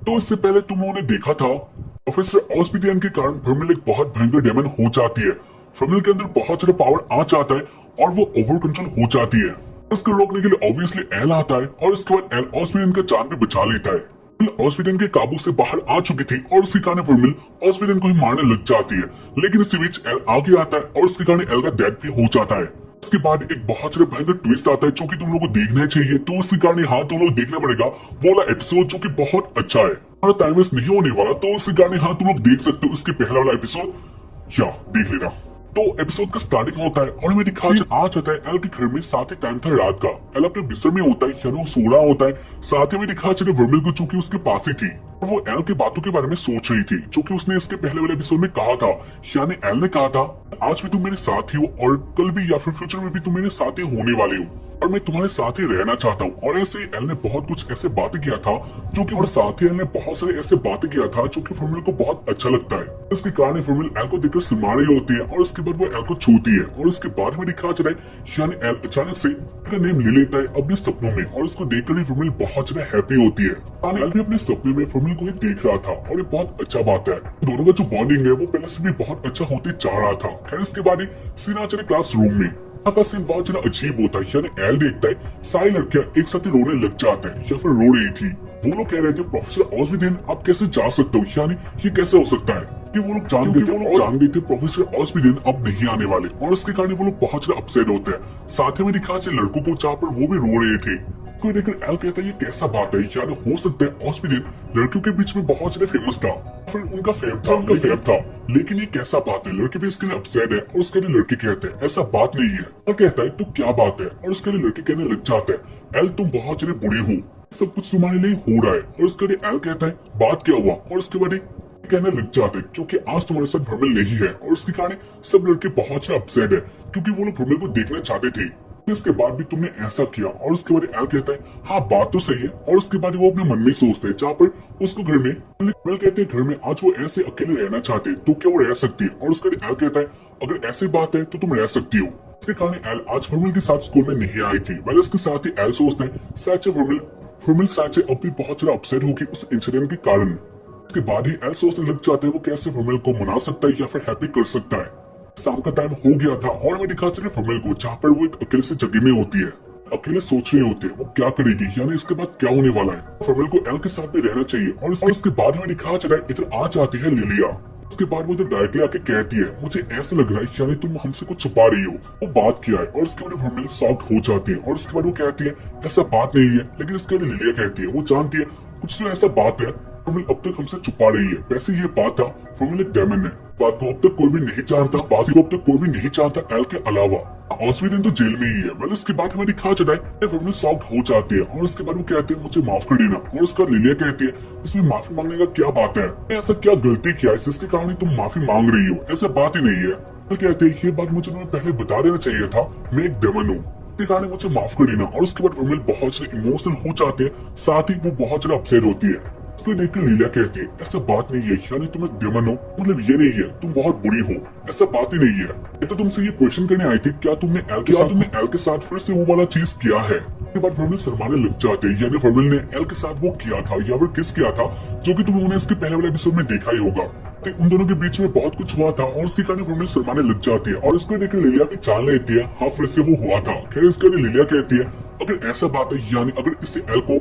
तो इससे पहले तुम लोगों ने देखा था प्रोफेसर ऑस्पिडियन के कारण वर्मिल एक बहुत भयंकर डेमन हो जाती है। वर्मिल के अंदर बहुत सारा पावर आ जाता है और वो ओवर कंट्रोल हो जाती है। इसको रोकने के लिए ऑब्वियसली एल आता है और इसके बाद एल ऑस्पिडियन का जान भी बचा लेता है। वर्मिल ऑस्पिडियन के काबू से बाहर आ चुकी थी और उसके कारण वर्मिल ऑस्पिडियन को ही मारने लग जाती है, लेकिन इसी बीच एल आगे आता है और उसके कारण एल का डेथ भी हो जाता है। इसके बाद एक बहुत सारा भयंकर ट्विस्ट आता है जो कि तुम लोगों को देखना चाहिए, तो उसके कारण हाँ तुम लोग देखना पड़ेगा वो वाला एपिसोड जो कि बहुत अच्छा है। हमारा टाइम वेस्ट नहीं होने वाला, तो उसके कारण हाँ तुम लोग देख सकते हो इसके पहला वाला एपिसोड या देख लेना। तो एपिसोड का स्टार्टिंग होता है और हमें दिखा आ जाता है एल के घर में। साथ ही टाइम था रात का, एल अपने बिस्तर में होता है यानी वो सो रहा होता है। साथ ही में दिखा चले वर्मिल को जो कि उसके पास ही थी और वो एल के बातों के बारे में सोच रही थी जो कि उसने इसके पहले वाले एपिसोड में कहा था। यानी एल ने कहा था आज भी तुम मेरे साथ ही हो और कल भी या फिर फ्यूचर में भी तुम मेरे साथ ही होने वाले हो और मैं तुम्हारे साथ ही रहना चाहता हूँ। और ऐसे एल ने बहुत कुछ ऐसे बातें किया था जो कि, और साथ ही एल ने बहुत सारे ऐसे बातें किया था जो कि वर्मिल को बहुत अच्छा लगता है। इसके कारण वर्मिल एल को देखकर शर्मा रही होती है और उसके बाद वो एल को छूती है और उसके बाद में दिखा चला है यानी एल अचानक से का नेम ले लेता है अपने सपनों में और उसको देखकर ही वर्मिल बहुत ज्यादा हैप्पी होती है। एल भी अपने सपने में वर्मिल को ही देख रहा था और ये बहुत अच्छा बात है। दोनों का जो बॉन्डिंग है वो पहले से भी बहुत अच्छा होते जा रहा था। खैर इसके बाद सीन आ चले क्लासरूम में। का सीन बहुत ज्यादा अजीब होता है यानी एल देखता है सारी लड़कियां एक साथ रोने लग जाते हैं या फिर रो रही थी। वो लोग कह रहे थे प्रोफेसर ऑस्पिडियन आप कैसे जा सकते हो, यानी ये कैसे हो सकता है कि वो लोग जान गए थे प्रोफेसर ऑस्पिडियन अब नहीं आने वाले और इसके कारण वो लोग बहुत ज्यादा अपसेट होते हैं। साथ ही में दिखा लड़कों को जहाँ पर वो भी रो रहे थे। कोई देखकर एल कहता है ये कैसा बात है, यानी हो सकता है ऑस्पिडियन लड़कियों के बीच में बहुत ज्यादा फेमस था, फिर उनका फेम था, लेकिन ये कैसा बात है, लड़के भी इसके लिए अपसेट है। और उसके लिए लड़के कहते हैं ऐसा बात नहीं है और कहता है तो क्या बात है, और उसके लिए लड़के कहने लग जाते हैं एल तुम बहुत ज्यादा बुरे हो, सब कुछ तुम्हारे लिए हो रहा है। और उसके लिए एल कहता है बात क्या हुआ, और उसके बाद कहने लग जाते हैं क्योंकि आज तुम्हारे साथ वर्मिल नहीं है और उसके कारण सब लड़के बहुत ज्यादा अपसेट है क्योंकि वो लोग वर्मिल को देखना चाहते थे। इसके बाद भी तुमने ऐसा किया। और उसके बाद एल कहता है हाँ बात तो सही है। और उसके बाद वो अपने मन में सोचते हैं जहाँ पर उसको घर में वर्मिल कहते हैं घर में आज वो ऐसे अकेले रहना चाहते तो क्या वो रह सकती है। और उसके बाद एल कहता है अगर ऐसी बात है तो तुम रह सकती हो। इसके कारण एल आज वर्मिल के साथ स्कूल में नहीं आई थी। वैसे इसके साथ ही एल सोचते हैं सच वर्मिल सच अब भी बहुत ज्यादा अपसेट होगी उस इंसिडेंट के कारण। इसके बाद ही एल सोचने लग जाते हैं वो कैसे वर्मिल को मना सकता है या फिर हैप्पी कर सकता है। शाम का टाइम हो गया था और हमें दिखा चले वर्मिल को जहाँ पर वो एक अकेले से जगह में होती है, अकेले सोच रही होती है वो क्या करेगी यानी इसके बाद क्या होने वाला है। वर्मिल को एल के साथ भी रहना चाहिए। और इसके बाद हमें दिखा चला इधर आ जाती है लिलिया। उसके बाद वो इधर डायरेक्टली आके कहती है मुझे ऐसा लग रहा है यानी तुम हमसे कुछ छुपा रही हो, वो बात किया है। और उसके बाद वर्मिल शॉक्ड हो जाती है और उसके बाद वो कहती है ऐसा बात नहीं है। लेकिन इसके बाद लिलिया कहती है वो जानती है कुछ तो ऐसा बात है वर्मिल अब तक हमसे छुपा रही है। वैसे ये बात था वर्मिल एक डेमन है, बात को अब तक कोई भी नहीं जानता, बात को अब तक कोई भी नहीं जानता एल के अलावा। ऑस्पिडियन तो जेल में ही है। मतलब इसके बाद हमें दिखा चला है वर्मिल शॉक्ड हो जाती है और उसके बाद वो कहते हैं मुझे माफ कर देना। और उसका लिलिया कहती है इसमें माफी मांगने का क्या बात है, ऐसा क्या गलती किया है जिसके कारण तुम माफी मांग रही हो, ऐसा बात ही नहीं है। कहते हैं ये बात मुझे तुम्हें पहले बता देना चाहिए था, मैं एक डेमन हूँ, कारण मुझे माफ कर देना। और उसके बाद वर्मिल बहुत से इमोशनल हो जाते हैं, साथ ही वो बहुत ज्यादा अपसेट होती है। उसको देखकर लीला कहती है ऐसा बात नहीं है यानी तुम एक डेमन हो, मतलब ये नहीं है तुम बहुत बुरी हो, ऐसा बात ही नहीं है। मैं तो तुमसे ये क्वेश्चन करने आई थी क्या तुमने एल के साथ फिर से वो वाला चीज किया है। उसके बाद वर्मिल शर्माने लग जाते हैं यानी वर्मिल ने एल के साथ वो किया था या फिर किस किया था जो कि तुम लोगों ने इसके पहले वाले एपिसोड में देखा ही होगा। उन दोनों के बीच में बहुत कुछ हुआ था और उसके कारण वर्मिल शर्माने लग जाती है और उसको देखकर लिलिया की जान लेती है हाँ फिर से वो हुआ था। खैर इसके लिए लिलिया कहती है अगर ऐसा बात है यानी अगर इससे एल को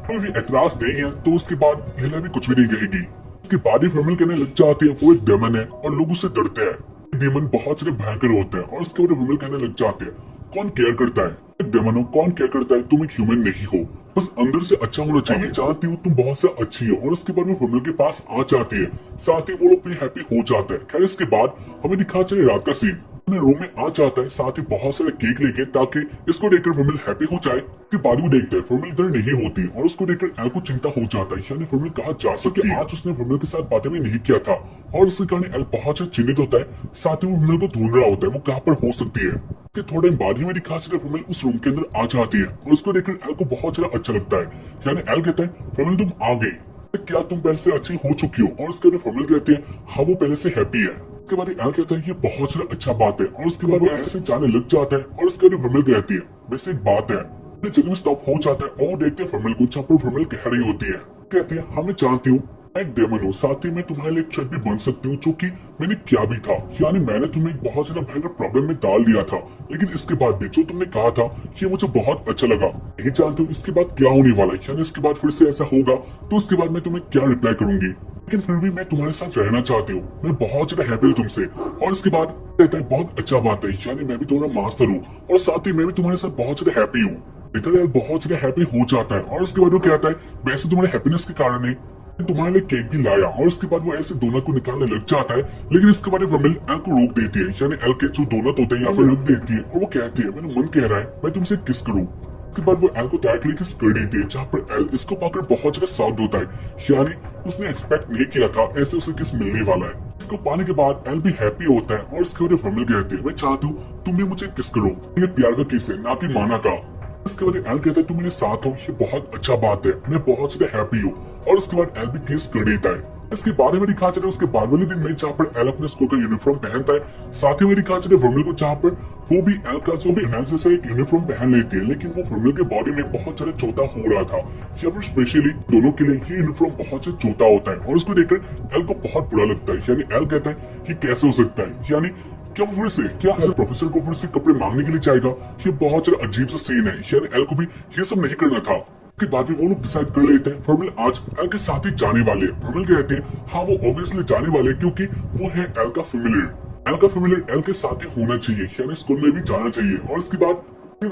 कोई भी एतराज नहीं है तो उसके बाद लिलिया भी कुछ भी नहीं कहेगी। इसके बाद ही वर्मिल कहने लग जाती है वो एक डेमन है और लोग उससे डरते हैं, डेमन बहुत ज्यादा भयंकर होते हैं। और उसके बाद वर्मिल कहने लग जाते हैं कौन केयर करता है, एक डेमन हो कौन केयर करता है, तुम एक ह्यूमन नहीं हो, बस अंदर से अच्छा होना चाहिए, जानती हूँ तुम बहुत से अच्छी हो। और उसके बाद वो वर्मिल के पास आ जाती है, साथ ही वो लोग भी हैप्पी हो जाते हैं। खैर इसके बाद हमें दिखा चले रात का सीन, रूम में आ जाता है साथ ही बहुत सारे केक लेके ताकि इसको देखकर वर्मिल हैप्पी हो जाए। उसके बाद वो देखते हैं वर्मिल इधर नहीं होती और उसको देखकर एल को चिंता हो जाता है यानी वर्मिल कहाँ जा सकती है। आज उसने वर्मिल के साथ बातें भी नहीं किया था और उसके कारण एल बहुत ज्यादा चिंतित होता है, साथ ही वो वर्मिल को ढूंढ रहा होता है वो कहाँ पर हो सकती है। थोड़े बाद ही में दिखा चले वर्मिल उस रूम के अंदर आ जाती है और उसको देखकर एल को बहुत ज्यादा अच्छा लगता है। यानी एल कहता है वर्मिल तुम आ गई, क्या तुम पहले से अच्छी हो चुकी हो। और उसके बाद वर्मिल कहती है हाँ वो पहले से हैप्पी है। उसके बाद एल कहता है ये बहुत ज्यादा अच्छा बात है और उसके बाद वो ऐसे जाने लग जाता है। और उसके बाद वर्मिल कहती है वैसे एक बात है, जगह में स्टॉप हो जाता है और वो देखते हैं वर्मिल को जहाँ पर वर्मिल कह रही होती है कहती है हाँ मैं जानती हूँ, मैं एक डेमन हूँ, साथ ही मैं तुम्हारे लिए एक थ्रेट भी बन सकती हूँ, जो कि मैंने किया भी था। यानी मैंने तुम्हें एक बहुत ज्यादा भयंकर प्रॉब्लम में डाल दिया था, लेकिन इसके बाद भी जो तुमने कहा था ये मुझे बहुत अच्छा लगा। नहीं जानती हूँ इसके बाद क्या होने वाला है, यानी इसके बाद फिर से ऐसा होगा तो उसके बाद मैं तुम्हें क्या रिप्लाई करूंगी, लेकिन फिर भी मैं तुम्हारे साथ रहना चाहती हूँ, मैं बहुत ज्यादा हैप्पी हूँ तुमसे। और इसके बाद कहता है बहुत अच्छा बात है, यानी मैं भी तुम्हारा मास्टर हूँ और साथ ही मैं भी तुम्हारे साथ बहुत ज्यादा हैप्पी हूँ। पीटर बहुत ज्यादा हैप्पी हो जाता है और उसके बाद वो कहता है वैसे तुम्हारे हैप्पीनेस के कारण ही तुम्हारे लिए केक भी लाया। और उसके बाद वो ऐसे डोनट को निकालने लग जाता है, लेकिन इसके बाद रमिल एल को रोक देती है, यानी एल के जो डोनट होते हैं या फिर रख देती है और वो कहती है मेरा मन कह रहा है मैं तुमसे किस करूं। उसके बाद वो एल को डायरेक्टली किस कर देती है, जहाँ पर एल इसको पाकर बहुत ज्यादा सॉफ्ट होता है, यानी उसने एक्सपेक्ट नहीं किया था ऐसे उसे किस मिलने वाला है। इसको पाने के बाद एल भी हैप्पी होता है और उसके बाद रमिल कहती है मैं चाहती हूँ तुम भी मुझे किस करो, ये प्यार का किस है ना कि माना का। इसके बाद एल कहता है तुम मेरे साथ हो, ये बहुत अच्छा बात है, मैं बहुत ज्यादा हैप्पी हूँ। और उसके बाद एल भी किस कर देता है। इसके बारे में दिखा चले उसके बाद वाले दिन में, जहाँ पर एल अपने स्कूल का यूनिफॉर्म पहनता है, साथ ही में दिखा चले वर्मिल को, जहाँ पर वो भी एल का जो भी एल जैसा एक यूनिफॉर्म पहन लेती है, लेकिन वो वर्मिल के बॉडी में बहुत ज्यादा चौथा हो रहा था, या फिर स्पेशली दोनों के लिए ये यूनिफॉर्म बहुत ज्यादा चौथा होता है। और उसको देखकर एल को बहुत बुरा लगता है, यानी एल कहता है कि कैसे हो सकता है, यानी क्या वो फिर से क्या प्रोफेसर को फिर से कपड़े मांगने के लिए जाएगा। ये बहुत ज्यादा अजीब सा सीन है, यानी एल को भी ये सब नहीं करना था। उसके बाद भी वो लोग डिसाइड कर लेते हैं वर्मिल आज एल के साथ ही जाने वाले हैं। वर्मिल कहते हैं हाँ वो ऑब्वियसली जाने वाले क्योंकि वो है एल का फेमिलियर। एल का फेमिलियर एल के साथ ही होना चाहिए, यानी स्कूल में भी जाना चाहिए। और इसके बाद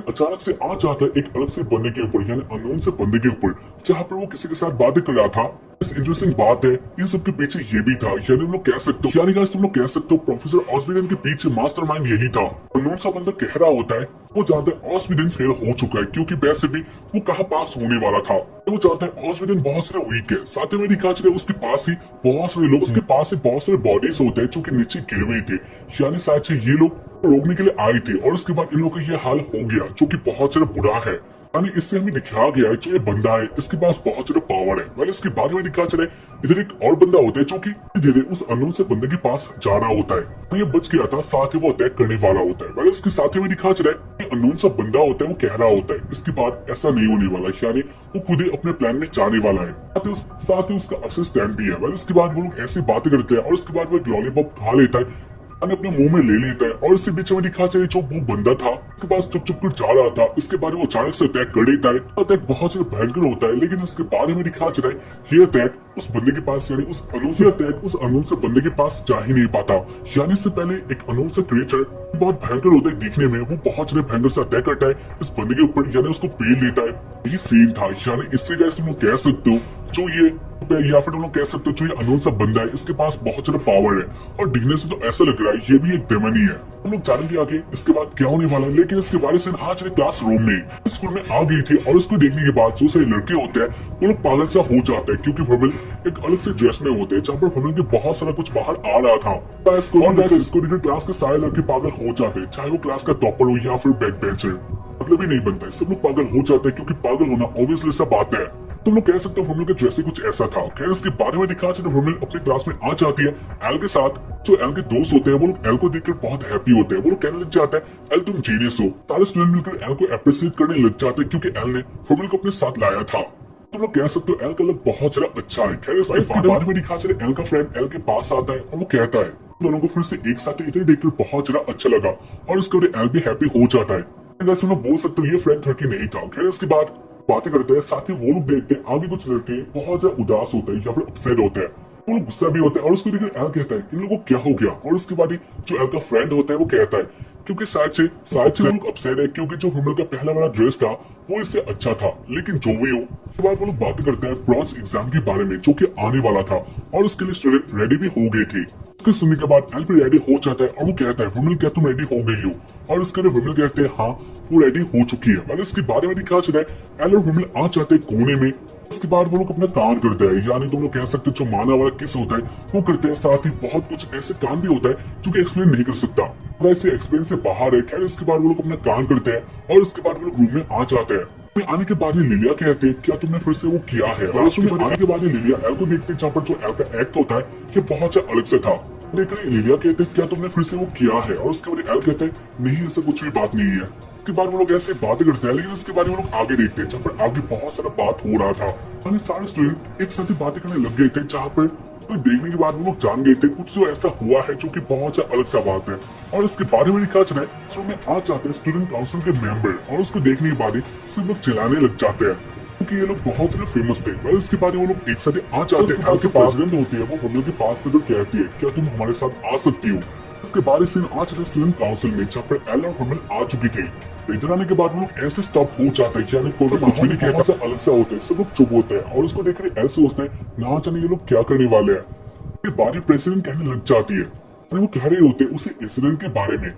अचानक से आ जाता है एक अलग से बंदे के ऊपर, यानी अननोन से बंदे के ऊपर, जहाँ पर वो किसी के साथ बातें कर रहा था। इस इंटरेस्टिंग बात है इन सब के पीछे ये भी था, यानी तुम लोग कह सकते हो, यानी तुम लोग कह सकते हो प्रोफेसर ऑस्विडेन के पीछे मास्टरमाइंड यही था। अननोन सा बंदा कह रहा होता है वो जानता है ऑस्विडेन फेल हो चुका है, क्योंकि वैसे भी वो कहाँ पास होने वाला था। वो जानता है ऑस्विडेन बहुत सारे वीक है, साथ ही में दिखा चले उसके पास ही बहुत सारे लोग, उसके पास ही बहुत सारे बॉडीज होते हैं जो कि नीचे गिर हुए थे, यानी शायद से ये लोग रोकने के लिए आए थे। और उसके बाद इन लोगों का ये हाल हो गया, जो कि बहुत ज्यादा बुरा है। यानी इससे हमें दिखाया गया है जो ये बंदा है इसके पास बहुत ज्यादा पावर है। मैंने इसके बारे में दिखा चले इधर एक और बंदा होता है जो कि धीरे उस अननोन से बंदे के पास जा रहा होता है। ये बच गया था, साथ ही वो अटैक करने वाला होता है। मैंने इसके साथ ही में दिखा चला है अननोन सा बंदा होता है वो कह रहा होता है इसके बाद ऐसा नहीं होने वाला, यानी वो खुद ही अपने प्लान में जाने वाला है। साथ ही उसका असिस्टेंट भी है। मैंने इसके बाद वो लोग ऐसी बातें करते हैं और उसके बाद वो एक लॉलीपॉप खा लेता है, अपने मुंह में ले लेता है। और इसके बीच में दिखा चले जो वो बंदा था उसके पास चुप चुप कर जा रहा था, इसके बारे में अचानक से अटैक कर देता है। अटैक बहुत ज्यादा भयंकर होता है, लेकिन इसके बारे में दिखा चला है ये अटैक उस बंदे के पास, यानी उस अनून से अटैक उस अनून से बंदे के पास जा ही नहीं पाता। यानी इससे पहले एक अनून से क्रिएचर बहुत भयंकर होता है दिखने में, वो बहुत ज्यादा भयंकर से अटैक करता है इस बंदे के ऊपर, यानी उसको पेल लेता है। ये सीन था, यानी इससे गाइस तुम लोग कह सकते हो जो ये या फिर तुम लोग कह सकते हो जो ये अननोन सा बंदा है इसके पास बहुत ज्यादा पावर है, और दिखने से तो ऐसा लग रहा है ये भी एक डेमन ही है। हम लोग जानेंगे आगे इसके बाद क्या होने वाला है, लेकिन इसके बारे से आज क्लास रूम में स्कूल में आ गई थी और उसको देखने के बाद जो सारे लड़के होते हैं वो लोग पागल सा हो जाते हैं, क्योंकि वर्मिल एक अलग से ड्रेस में होते हैं, जहाँ पर वर्मिल के बहुत सारा कुछ बाहर आ रहा था। इसको देखकर क्लास के सारे लड़के पागल हो जाते हैं, चाहे वो क्लास का टॉपर हो या फिर बैक बेंचर, मतलब ही नहीं बनता है, सब लोग पागल हो जाते हैं, क्योंकि पागल होना ऑब्वियसली सा बात है। तुम लोग कह सकते हो वर्मिल का ड्रेस ही कुछ ऐसा था। खैर इसके बारे में दिखा चले वर्मिल अपनी क्लास में आ जाती है एल के साथ। जो एल के दोस्त होते हैं वो लोग एल को देखकर बहुत हैप्पी होते हैं, वो लोग कहने लग जाते हैं एल तुम जीनियस हो। सारे स्टूडेंट मिलकर एल को अप्रिशिएट करने लग जाते हैं, क्योंकि एल ने वर्मिल को अपने साथ लाया था। तुम लोग कह सकते हो एल का लुक बहुत ज्यादा अच्छा है। खैर इसके बारे में दिखा चले एल का फ्रेंड एल के पास आता है और वो कहता है दोनों को फिर से एक साथ इधर देखकर बहुत ज्यादा अच्छा लगा, और इसके बाद एल भी हैप्पी हो जाता है। वैसे लोग बोल सकते हो ये फ्रेंड थर्टी नहीं था। खैर इसके बाद बातें करते हैं, साथ ही वो लोग देखते हैं आगे कुछ लड़के बहुत ज्यादा उदास होते हैं या फिर अपसेट होते हैं, वो लोग गुस्सा भी होते हैं। और उसको देखकर एल कहता है इन लोगों को क्या हो गया। और उसके बाद जो एल का फ्रेंड होता है वो कहता है क्योंकि शायद से वो लोग अपसेट है, क्योंकि जो वर्मिल का पहला वाला ड्रेस था वो इससे अच्छा था, लेकिन जो भी हो। उसके बाद वो लोग बातें करते हैं ब्रॉन्ज एग्जाम के बारे में जो कि आने वाला था, और उसके लिए स्टूडेंट रेडी भी हो गए थे। उसके सुनने के बाद एल भी रेडी हो जाता है और वो कहता है वर्मिल क्या तुम रेडी हो गई हो। और उसके लिए वर्मिल कहते हैं हाँ वो रेडी हो चुकी है। मतलब इसके बारे में दिखा चला है एल और वर्मिल आ जाते हैं कोने में। उसके बाद वो लोग अपना काम करते हैं, यानी तुम लोग कह सकते हो जो माना वाला किस होता है वो करते हैं, साथ ही बहुत कुछ ऐसे काम भी होता है जो कि एक्सप्लेन नहीं कर सकता, ऐसे एक्सप्लेन से बाहर है। खैर इसके बाद वो लोग अपना काम करते हैं और उसके बाद वो लोग रूम में आ जाते हैं। आने के बाद लिलिया कहते हैं क्या तुमने फिर से वो किया है। और उसमें आने के बाद लिलिया एल को देखते हैं, जहाँ पर जो एल का एक्ट होता है ये बहुत अलग से था। लेकिन लिलिया कहते हैं क्या तुमने फिर से वो किया है। और उसके बाद एल कहते हैं नहीं ऐसा कुछ भी बात नहीं है। उसके बाद वो लोग ऐसे बातें करते हैं, लेकिन उसके बाद वो लोग आगे देखते हैं जहाँ पर आगे बहुत सारा बात हो रहा था। यानी सारे स्टूडेंट एक साथ ही बातें करने लग गए थे, जहाँ पर तो देखने के बाद वो लोग जान गए थे कुछ तो ऐसा हुआ है जो कि बहुत अलग सा बात है। और इसके बारे में लिखा चला है में आ जाते हैं स्टूडेंट काउंसिल के मेंबर, और उसको देखने के बाद सब लोग चिल्लाने लग जाते हैं क्योंकि ये लोग बहुत ज्यादा फेमस थे। और इसके बाद वो लोग एक साथ आ जाते हैं। के प्रेसिडेंट होती है वो हम के पास से तो कहती है क्या तुम हमारे साथ आ सकती हो। इसके बाद सीन आ चले स्टूडेंट काउंसिल में, जहाँ पर एल और हर्मल आ चुकी थी। इधर आने के बाद वो लोग ऐसे स्टॉप हो जाता है, यानी कोई कुछ भी नहीं कहता, अलग सा होता है, सब लोग चुप होते हैं और उसको देखकर ऐसे सोचते हैं ना जाने ये लोग क्या करने वाले हैं। बारी प्रेसिडेंट कहने लग जाती है, वो कह रहे होते उसे इंसिडेंट के बारे में।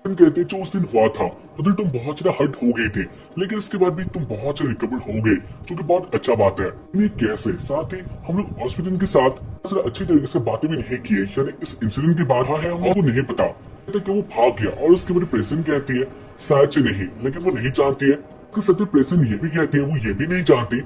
कहते जो उस दिन हुआ था उधर तुम बहुत ज्यादा हर्ट हो गए थे, लेकिन इसके बाद भी तुम बहुत ज्यादा रिकवर हो गए, जो कि बहुत अच्छा बात है। ये कैसे? साथ ही हम लोग हॉस्पिटल के साथ अच्छी तरीके से बातें भी नहीं की है, यानी इस इंसिडेंट के बाद है हमको नहीं पता कि वो भाग गया। और उसके बाद प्रेसिडेंट कहती है शायद से नहीं, लेकिन वो नहीं जानती है। उसके साथ प्रेसिडेंट ये भी कहती है वो ये भी नहीं जानती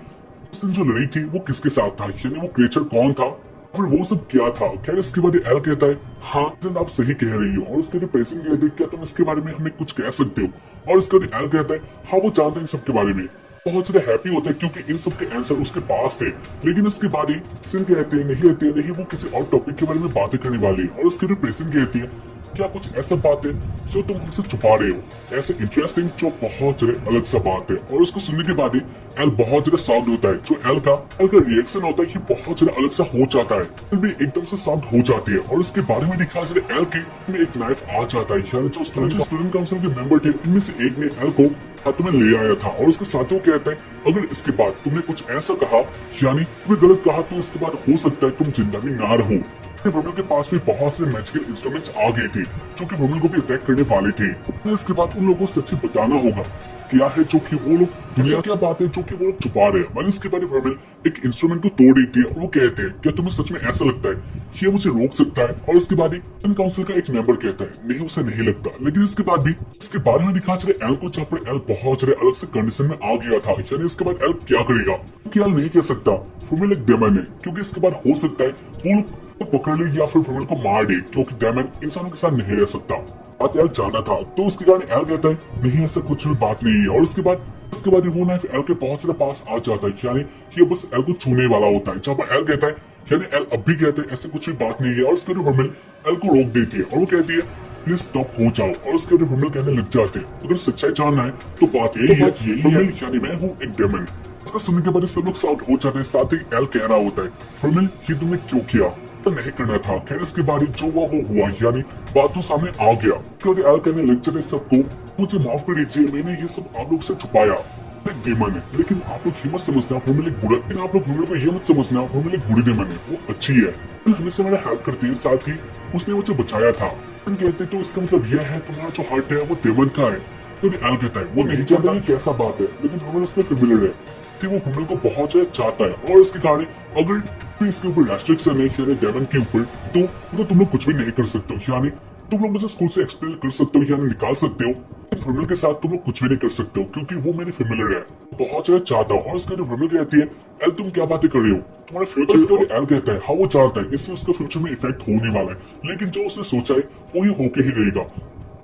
उस दिन जो लड़ी थी वो किसके साथ था, यानी वो क्रिएचर कौन था, फिर वो सब क्या था। खैर इसके बाद एल कहता है हाँ आप सही कह रही हो। और उसके बाद प्रेसिडेंट कहते हैं क्या तुम इसके बारे में हमें कुछ कह सकते हो। और इसके बाद एल कहता है हाँ वो जानता है इन सब के बारे में। बहुत ज्यादा हैप्पी होता है क्योंकि इन सब के आंसर उसके पास थे। लेकिन उसके बाद ही कहते हैं नहीं वो किसी और टॉपिक के बारे में बातें करने वाली है। और उसके बाद प्रेसिडेंट कहती है क्या कुछ ऐसा बात है जो तुम हमसे छुपा रहे हो, ऐसे इंटरेस्टिंग जो बहुत ज्यादा अलग सा बात है। और उसको सुनने के बाद ही एल बहुत ज्यादा साउंड होता है, जो एल का रिएक्शन होता है ये बहुत ज्यादा अलग सा हो जाता है, फिर भी एकदम से साउंड हो जाती है। और उसके बारे में लिखा है एल के में एक नाइफ आ जाता है, यानी जो स्टूडेंट काउंसिल के मेंबर थे इनमें से एक ने एल को हाथ में ले आया था। और उसके साथ वो कहता है अगर इसके बाद तुमने कुछ ऐसा कहा यानी तुम्हें गलत कहा तो इसके बाद हो सकता है तुम जिंदा भी ना रहो। वर्मल के पास भी बहुत से मैजिकल इंस्ट्रूमेंट्स आ गए थे जो कि वर्मल को भी अटैक करने वाले थे। इसके बाद उन लोगों को सच्ची बताना होगा क्या है जो कि वो लोग दुनिया क्या बात है जो कि वो लोग छुपा रहे हैं। वहीं इसके बाद वर्मल एक इंस्ट्रूमेंट को तोड़ देती है और वो कहते हैं क्या तुम्हें सच में ऐसा लगता है ये मुझे रोक सकता है। और इसके बाद ही काउंसिल का एक मेंबर कहता है नहीं उसे नहीं लगता। लेकिन इसके बाद भी इसके बारे में दिखा चले एल को, जहाँ पर एल बहुत सारे अलग से कंडीशन में आ गया था, यानी इसके बाद एल क्या करेगा क्योंकि एल नहीं कह सकता वर्मल एक डेमन है, क्योंकि इसके बाद हो सकता है वो तो पकड़ ले या फिर वर्मल को मार दे, क्योंकि डेमन इंसानों के साथ नहीं रह सकता। बात एल जाना था तो उसके कारण एल कहता है नहीं ऐसा कुछ भी बात नहीं है। और उसके बाद वो नाइफ एल के बहुत ज्यादा पास आ जाता है, यानी ये बस एल को छूने वाला होता है। जहाँ पर एल कहता है यानी एल अब भी कहते हैं ऐसे कुछ भी बात नहीं है। और उसके बाद वर्मल एल को रोक देती है और वो कहती है प्लीज स्टॉप हो जाओ। और उसके बाद वर्मल कहने लग जाते हैं अगर सच्चाई जानना है तो बात यही है यानी मैं हूँ एक डेमन। इसका सुनने के बाद सब लोग साउट हो जाते हैं, साथ ही एल कह रहा होता है वर्मल ये तुमने क्यों किया, नहीं करना था। खैर इसके बाद जो हुआ वो हुआ, यानी बात तो सामने आ गया। क्योंकि एल कहने लग जाते सबको मुझे माफ कर दीजिए, मैंने ये सब आप लोग से छुपाया, एक डेमन है। लेकिन आप लोग ये मत समझना वर्मल एक बुरा, लेकिन आप लोग वर्मल को ये मत समझना वर्मल एक बुरी डेमन है, वो अच्छी है, हमेशा मेरा हेल्प करती है, साथ ही उसने मुझे बचाया था। कहते तो इसका मतलब यह है तुम्हारा जो हार्ट है वो डेमन का है। क्योंकि एल कहता है वो नहीं जानता ये कैसा बात है, लेकिन वर्मल उससे फेमिलियर है कि वो वर्मल को बहुत ज्यादा चाहता है। और इसके कारण अगर तो इसके ऊपर रेस्ट्रिक्शन है यानी डेमन के ऊपर तो तुम लोग कुछ भी नहीं कर सकते हो, यानी तुम लोग मुझे स्कूल से एक्सपेल कर सकते हो यानी निकाल सकते हो। वर्मल के साथ तुम लोग कुछ भी नहीं कर सकते हो क्योंकि वो मेरे फेमिलियर है, बहुत ज्यादा चाहता हूँ। और इसके बाद वर्मल कहती है एल तुम क्या बातें कर रहे हो, तुम्हारा फ्यूचर। एल कहता है हाँ वो चाहता है, इससे उसका फ्यूचर में इफेक्ट होने वाला है, लेकिन जो उसने सोचा है वो ये होके ही रहेगा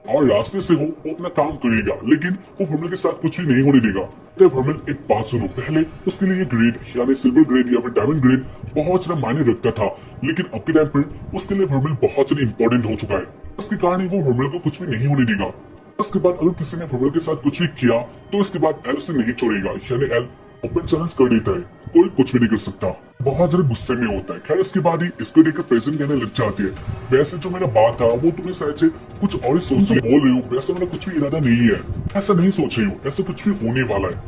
और रास्ते से हो वो अपना काम करेगा, लेकिन वो वर्मल के साथ कुछ भी नहीं होने देगा। तो वर्मल एक बात सुनो, पहले उसके लिए ग्रेड यानी सिल्वर ग्रेड या फिर डायमंड ग्रेड बहुत ज्यादा मायने रखता था, लेकिन अब के टाइम पर उसके लिए वर्मल बहुत ज्यादा इंपॉर्टेंट हो चुका है। उसके कारण वो वर्मल को कुछ भी नहीं होने देगा। उसके बाद अगर किसी ने वर्मल के साथ कुछ भी किया तो इसके बाद एल उसे नहीं छोड़ेगा, यानी एल ओपन चैलेंज कर देता है, कोई कुछ भी नहीं कर सकता, बहुत ज्यादा गुस्से में होता है। खैर इसके बाद ही इसको देखकर प्रेसिडेंट कहने लग जाती है वैसे जो मेरा बात था वो तुम्हें शायद से कुछ और ही सोच बोल रही हो, वैसे मेरा कुछ भी इरादा नहीं है, ऐसा नहीं सोच रही हो, ऐसा कुछ भी होने वाला है,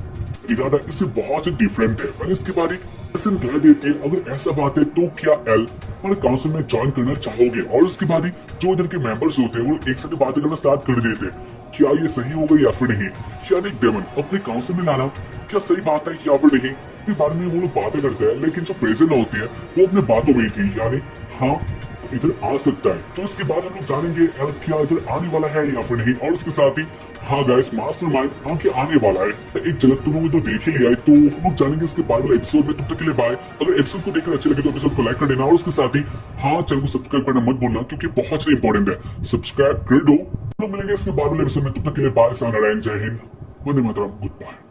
इरादा इससे बहुत ही डिफरेंट है। और इसके बाद प्रेसिडेंट कह देती है अगर ऐसा बात है तो क्या एल हमारे काउंसिल में ज्वाइन करना चाहोगे। और उसके बाद ही जो इधर के मेंबर्स होते हैं वो एक साथ बातें करना स्टार्ट कर देते हैं क्या ये सही होगा या फिर नहीं, यानी डेमन अपने काउंसिल में लाना क्या सही बात है या फिर नहीं, के बारे में वो लोग बातें करते हैं। लेकिन जो प्रेजेंट होती है वो अपने बातों में ही थी, यानी हाँ इधर आ सकता है। तो इसके बाद हम लोग जानेंगे क्या इधर आने वाला है या फिर नहीं। और उसके साथ ही हाँ गाइस मास्टरमाइंड आगे आने वाला है, एक झलक तुम लोगों ने तो देख ही लिया है, तो हम लोग जानेंगे इसके बाद वाले एपिसोड में। तब तक के लिए बाय। अगर एपिसोड को देखकर अच्छे लगे तो एपिसोड को लाइक कर देना और उसके साथ ही हाँ चैनल को सब्सक्राइब करना मत भूलना क्योंकि बहुत इंपॉर्टेंट है, सब्सक्राइब कर दो। तो मिलेंगे इसके बाद वाले एपिसोड में, तब तक के लिए बाय, नारायण, जय हिंद, वंदे मातरम, गुड बाय।